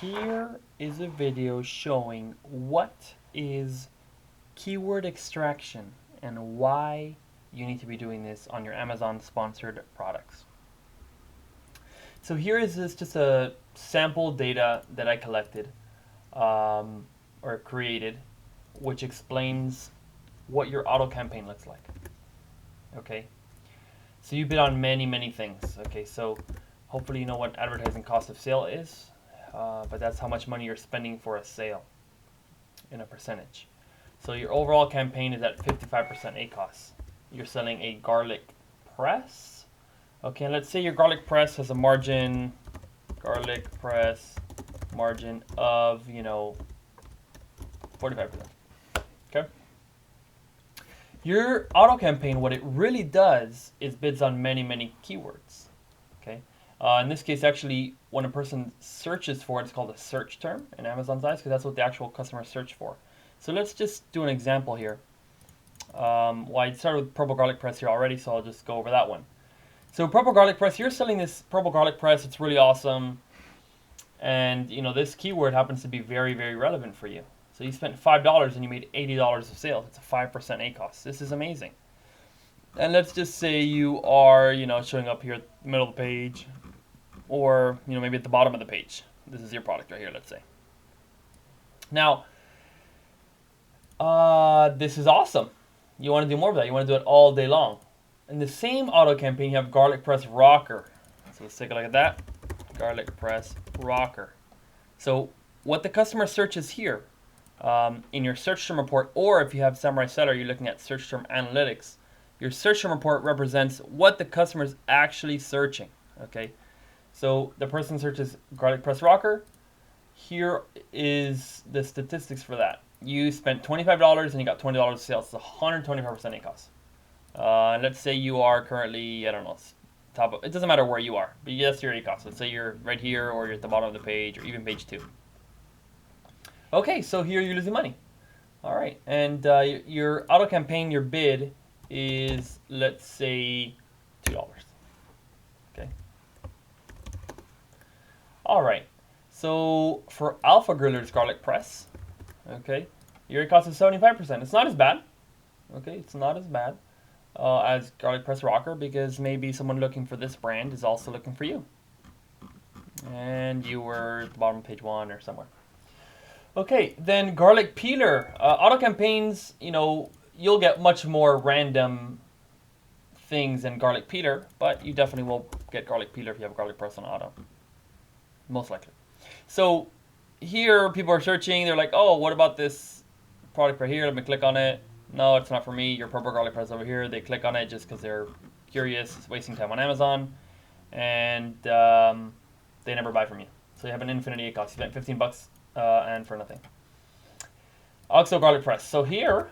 Here is a video showing what is keyword extraction and why you need to be doing this on your Amazon sponsored products. So here is just a sample data that I collected or created, which explains what your auto campaign looks like. Okay, so you bid on many things. Okay, so hopefully you know what advertising cost of sale is, but that's how much money you're spending for a sale in a percentage. So your overall campaign is at 55% ACOS. You're selling a garlic press. Okay, and let's say your garlic press has a margin, garlic press margin of, 45%. Okay. Your auto campaign, what it really does is bids on many keywords. Okay. In this case, actually, when a person searches for it, it's called a search term in Amazon's eyes because that's what the actual customers search for. So let's just do an example here. Well, I started with purple garlic press here already, so I'll just go over that one. So purple garlic press, you're selling this purple garlic press. It's really awesome. And, this keyword happens to be very relevant for you. So you spent $5 and you made $80 of sales. It's a 5% ACOS. This is amazing. And let's just say you are, showing up here at the middle of the page or, maybe at the bottom of the page. This is your product right here, let's say. Now, this is awesome. You want to do more of that. You want to do it all day long. In the same auto campaign, you have garlic press rocker. So let's take a look at that. Garlic press rocker. So what the customer searches here in your search term report, or if you have Samurai Seller, you're looking at search term analytics. Your search term report represents what the customer is actually searching. Okay, so the person searches garlic press rocker. Here is the statistics for that. You spent $25 and you got $20 of sales. It's 124% ACOS. Let's say you are currently, I don't know, top of, it doesn't matter where you are, but yes, your ACOS. Let's say you're right here or you're at the bottom of the page or even page 2. Okay, so here you're losing money. All right, and your auto campaign, your bid is, let's say, $2. Okay. All right, so for Alpha Griller's garlic press, okay, your ACOS is 75%. It's not as bad. Okay, it's not as bad as garlic press rocker because maybe someone looking for this brand is also looking for you. And you were at the bottom of page 1 or somewhere. Okay, then garlic peeler. Auto campaigns, you'll get much more random things than garlic peeler, but you definitely will get garlic peeler if you have garlic press on auto. Most likely. So here people are searching, they're like, oh, what about this product right here? Let me click on it. No, it's not for me. Your purple garlic press over here. They click on it just because they're curious, it's wasting time on Amazon, and they never buy from you. So you have an infinity ACOS. You spent $15 and for nothing. Oxo garlic press. So here,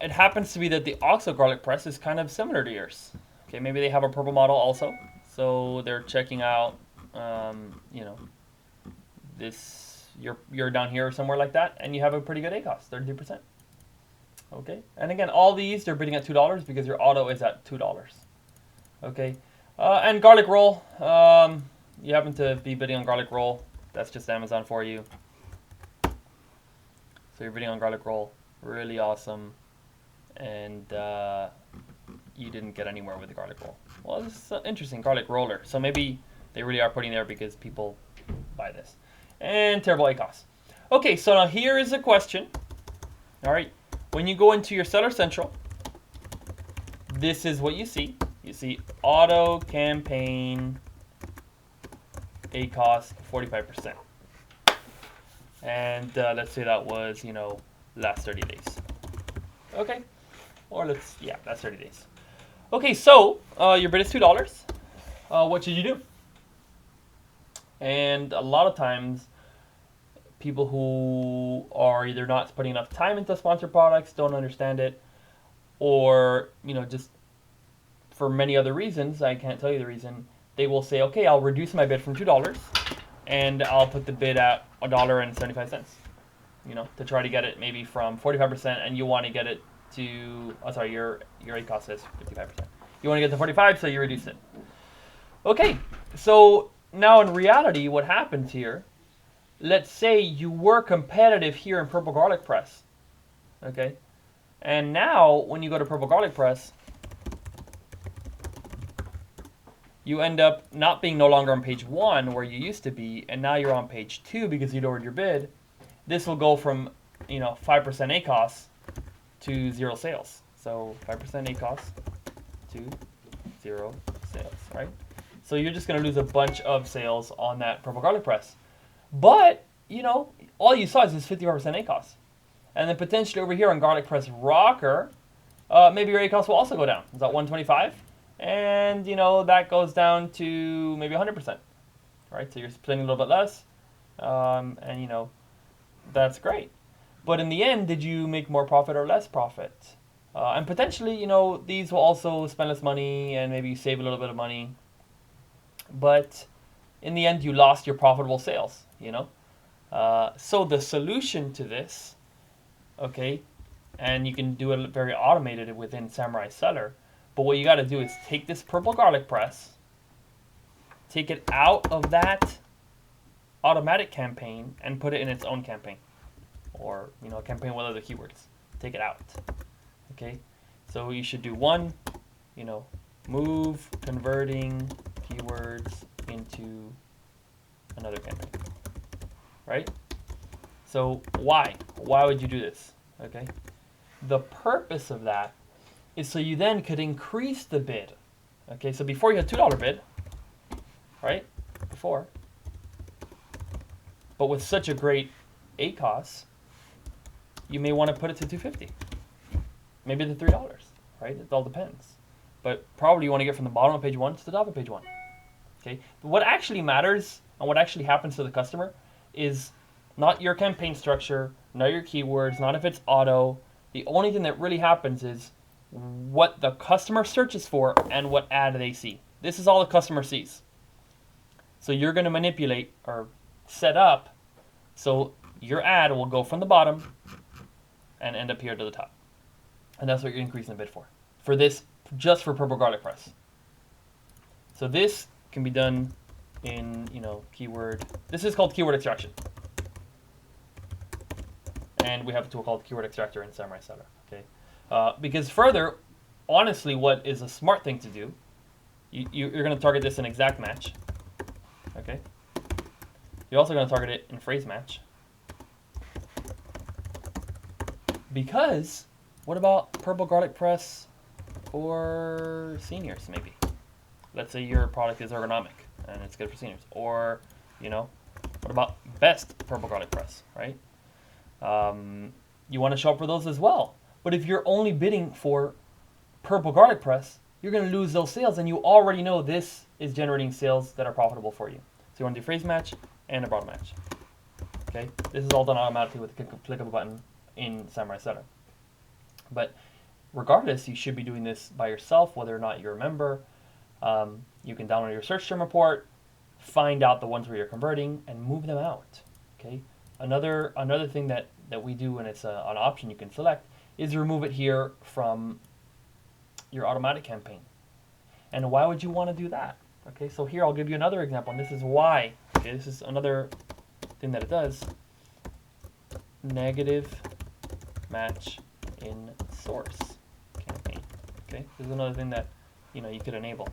it happens to be that the Oxo garlic press is kind of similar to yours. Okay, maybe they have a purple model also. So they're checking out, this, you're down here or somewhere like that, and you have a pretty good ACOS, 32%. Okay, and again, all these, they're bidding at $2 because your auto is at $2. Okay, and garlic roll, you happen to be bidding on garlic roll. That's just Amazon for you. So you're bidding on garlic roll, really awesome, and you didn't get anywhere with the garlic roll. Well, this is interesting, garlic roller. So maybe they really are putting there because people buy this. And terrible ACOS. Okay, so now here is a question. All right, when you go into your Seller Central, this is what you see. You see auto campaign ACOS 45%. And let's say that was, last 30 days. Okay, or that's 30 days. Okay, so your bid is $2. What should you do? And a lot of times, people who are either not putting enough time into sponsored products, don't understand it, or, just for many other reasons, I can't tell you the reason, they will say, okay, I'll reduce my bid from $2 and I'll put the bid at $1.75, to try to get it maybe from 45%, and you want to get it to, your ACOS says 55%. You want to get to 45, so you reduce it. Okay, so now in reality, what happens here let's say you were competitive here in purple garlic press, okay? And now when you go to purple garlic press, you end up not being no longer on page 1 where you used to be, and now you're on page 2 because you lowered your bid. This will go from 5% ACOS to 0 sales. So 5% ACOS to 0 sales, right? So you're just going to lose a bunch of sales on that purple garlic press. But, all you saw is this 54% ACOS. And then potentially over here on garlic press rocker, maybe your ACOS will also go down. Is that 125? And, that goes down to maybe 100%, right? So you're splitting a little bit less, and, that's great. But in the end, did you make more profit or less profit? And potentially, these will also spend less money and maybe save a little bit of money. But in the end, you lost your profitable sales, So the solution to this, okay, and you can do it very automated within Samurai Seller, but what you got to do is take this purple garlic press, take it out of that automatic campaign and put it in its own campaign, or a campaign with other keywords. Take it out. Okay, so you should do one, move converting keywords into another campaign, right? So why would you do this? Okay, the purpose of that is so you then could increase the bid. Okay, so before you had $2 bid, right? Before. But with such a great ACOS, you may want to put it to $2.50. Maybe to $3, right? It all depends. But probably you want to get from the bottom of page 1 to the top of page 1. Okay? But what actually matters and what actually happens to the customer is not your campaign structure, not your keywords, not if it's auto. The only thing that really happens is what the customer searches for and what ad they see. This is all the customer sees. So you're going to manipulate or set up so your ad will go from the bottom and end up here to the top. And that's what you're increasing the bid for. For this, just for purple garlic press. So this can be done in, keyword. This is called keyword extraction. And we have a tool called keyword extractor in Samurai Seller. Okay. Because further, honestly, what is a smart thing to do, you're going to target this in exact match. Okay. You're also going to target it in phrase match. Because, what about purple garlic press for seniors, maybe? Let's say your product is ergonomic and it's good for seniors. Or, what about best purple garlic press, right? You want to show up for those as well. But if you're only bidding for purple garlic press, you're going to lose those sales, and you already know this is generating sales that are profitable for you. So you want to do phrase match and a broad match. Okay, this is all done automatically with a click of a button in Samurai Seller. But regardless, you should be doing this by yourself, whether or not you're a member. You can download your search term report, find out the ones where you're converting, and move them out. Okay. Another thing that we do, and it's an option you can select, is remove it here from your automatic campaign. And why would you want to do that? Okay, so here I'll give you another example, and this is why. Okay, this is another thing that it does. Negative match in source campaign. Okay, this is another thing that you could enable.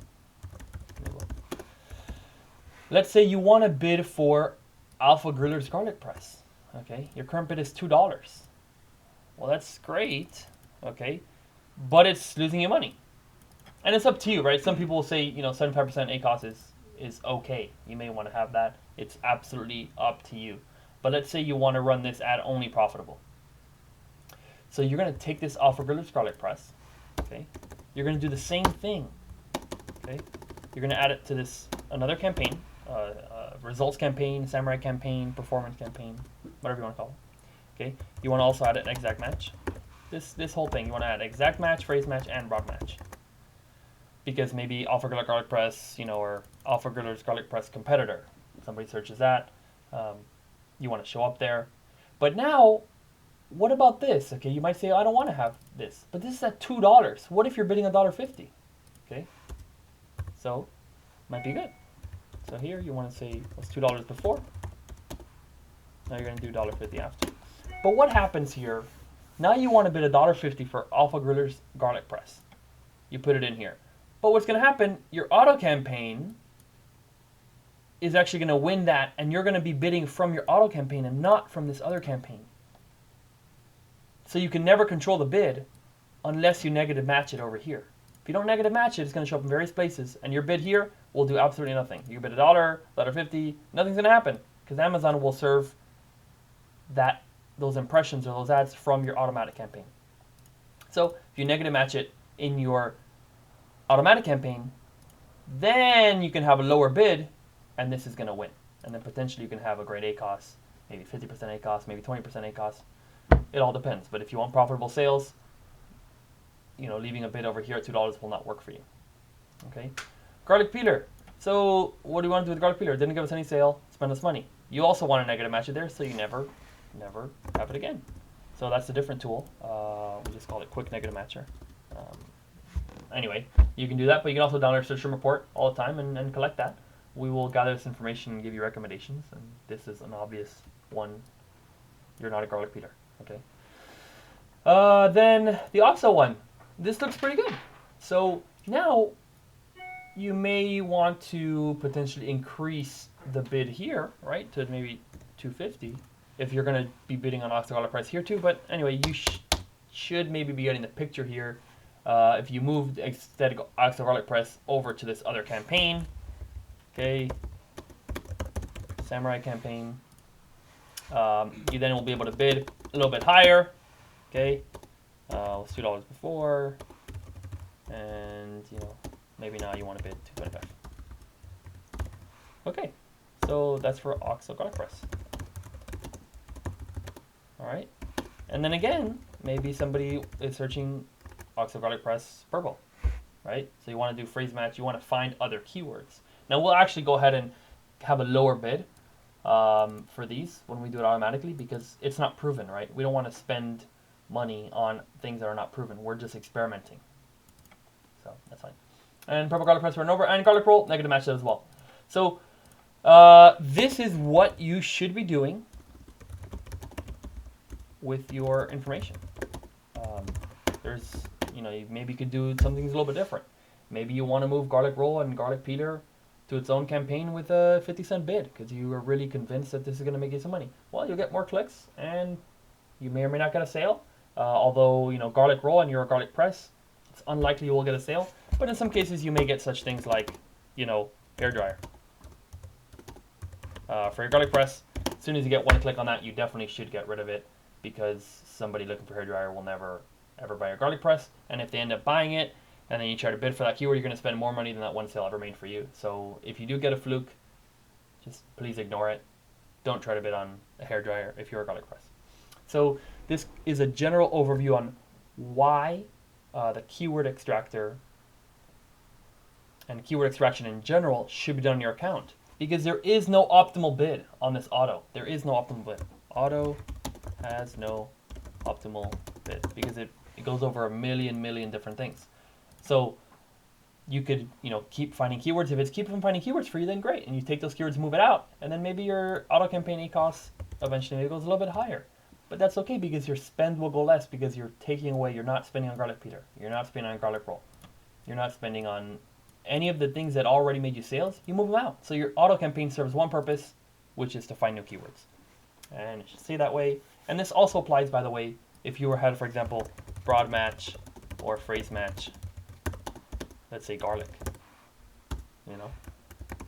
Let's say you want to bid for Alpha Griller's garlic press. Okay, your current bid is $2. Well, that's great. Okay, but it's losing you money, and it's up to you, right? Some people will say 75% ACOS is okay. You may want to have that. It's absolutely up to you. But let's say you want to run this ad only profitable. So you're going to take this Alpha Griller's garlic press. Okay, you're going to do the same thing. Okay, you're going to add it to this another campaign. Results campaign, samurai campaign, performance campaign, whatever you want to call it. Okay, you want to also add an exact match. This whole thing, you want to add exact match, phrase match, and broad match. Because maybe Alpha Griller Garlic Press, or Alpha Griller's Garlic Press competitor. Somebody searches that. You want to show up there. But now, what about this? Okay, you might say, I don't want to have this. But this is at $2. What if you're bidding $1.50? Okay, so might be good. So here you want to say what's $2 before, Now you're going to do $1.50 after. But what happens here? Now you want to bid $1.50 for Alpha Griller's garlic press. You put it in here. But what's going to happen, your auto campaign is actually going to win that, and you're going to be bidding from your auto campaign and not from this other campaign. So you can never control the bid unless you negative match it over here. If you don't negative match it, it's going to show up in various places, and your bid here will do absolutely nothing. You bid $1, $1.50, nothing's going to happen because Amazon will serve those impressions or those ads from your automatic campaign. So if you negative match it in your automatic campaign, then you can have a lower bid, and this is going to win. And then potentially you can have a great ACOS, maybe 50% ACOS, maybe 20% ACOS. It all depends. But if you want profitable sales, leaving a bid over here at $2 will not work for you. Okay, garlic peeler. So what do you want to do with garlic peeler? It didn't give us any sale, spend us money. You also want to negative match it there, so you never have it again. So that's a different tool. We just call it quick negative matcher. Anyway, you can do that, but you can also download our search term report all the time and collect that. We will gather this information and give you recommendations, and this is an obvious one. You're not a garlic peeler, okay? Then the OXO one. This looks pretty good. So now you may want to potentially increase the bid here, right, to maybe $2.50 if you're going to be bidding on OXO garlic price here too. But anyway, you should maybe be getting the picture here. If you move the aesthetic OXO garlic press over to this other campaign, okay, Samurai campaign, you then will be able to bid a little bit higher, okay. Was $2 before, and maybe now you want to bid $2.25. Okay, so that's for OXO garlic press. All right, and then again, maybe somebody is searching OXO garlic press purple, right? So you want to do phrase match. You want to find other keywords. Now we'll actually go ahead and have a lower bid for these when we do it automatically because it's not proven, right? We don't want to spend money on things that are not proven. We're just experimenting. So that's fine. And purple garlic press for an over and garlic roll, negative match that as well. So this is what you should be doing with your information. There's, maybe you could do something a little bit different. Maybe you want to move garlic roll and garlic peeler to its own campaign with a 50-cent bid because you are really convinced that this is going to make you some money. Well, you'll get more clicks and you may or may not get a sale. Although, garlic roll and you're a garlic press, it's unlikely you will get a sale. But in some cases, you may get such things like, hair dryer. For your garlic press, as soon as you get one click on that, you definitely should get rid of it because somebody looking for hair dryer will never, ever buy your garlic press. And if they end up buying it, and then you try to bid for that keyword, you're going to spend more money than that one sale ever made for you. So if you do get a fluke, just please ignore it. Don't try to bid on a hair dryer if you're a garlic press. So this is a general overview on why the keyword extractor and keyword extraction in general should be done on your account. Because there is no optimal bid on this auto. There is no optimal bid. Auto has no optimal bid because it goes over a million different things. So you could, keep finding keywords. If it's keeping finding keywords for you, then great. And you take those keywords, move it out, and then maybe your auto campaign ACOS eventually maybe goes a little bit higher. But that's okay because your spend will go less because you're taking away, you're not spending on garlic peeler. You're not spending on garlic roll. You're not spending on any of the things that already made you sales. You move them out. So your auto campaign serves one purpose, which is to find new keywords. And it should stay that way. And this also applies, by the way, if you had, for example, broad match or phrase match, let's say garlic.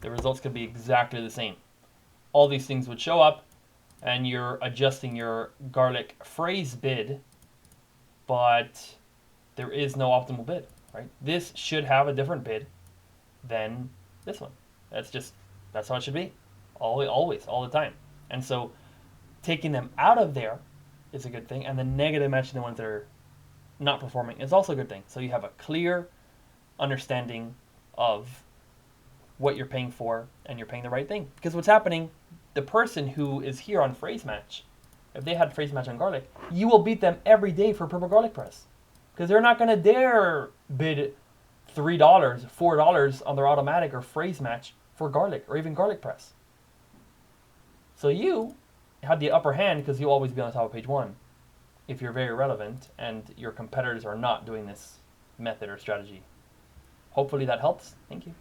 The results could be exactly the same. All these things would show up, and you're adjusting your garlic phrase bid, but there is no optimal bid, right? This should have a different bid than this one. That's how it should be. Always, all the time. And so taking them out of there is a good thing, and the negative matching the ones that are not performing is also a good thing. So you have a clear understanding of what you're paying for, and you're paying the right thing. Because what's happening, the person who is here on phrase match, if they had phrase match on garlic, you will beat them every day for purple garlic press. Because they're not going to dare bid $3, $4 on their automatic or phrase match for garlic or even garlic press. So you have the upper hand because you'll always be on the top of page 1 if you're very relevant and your competitors are not doing this method or strategy. Hopefully that helps. Thank you.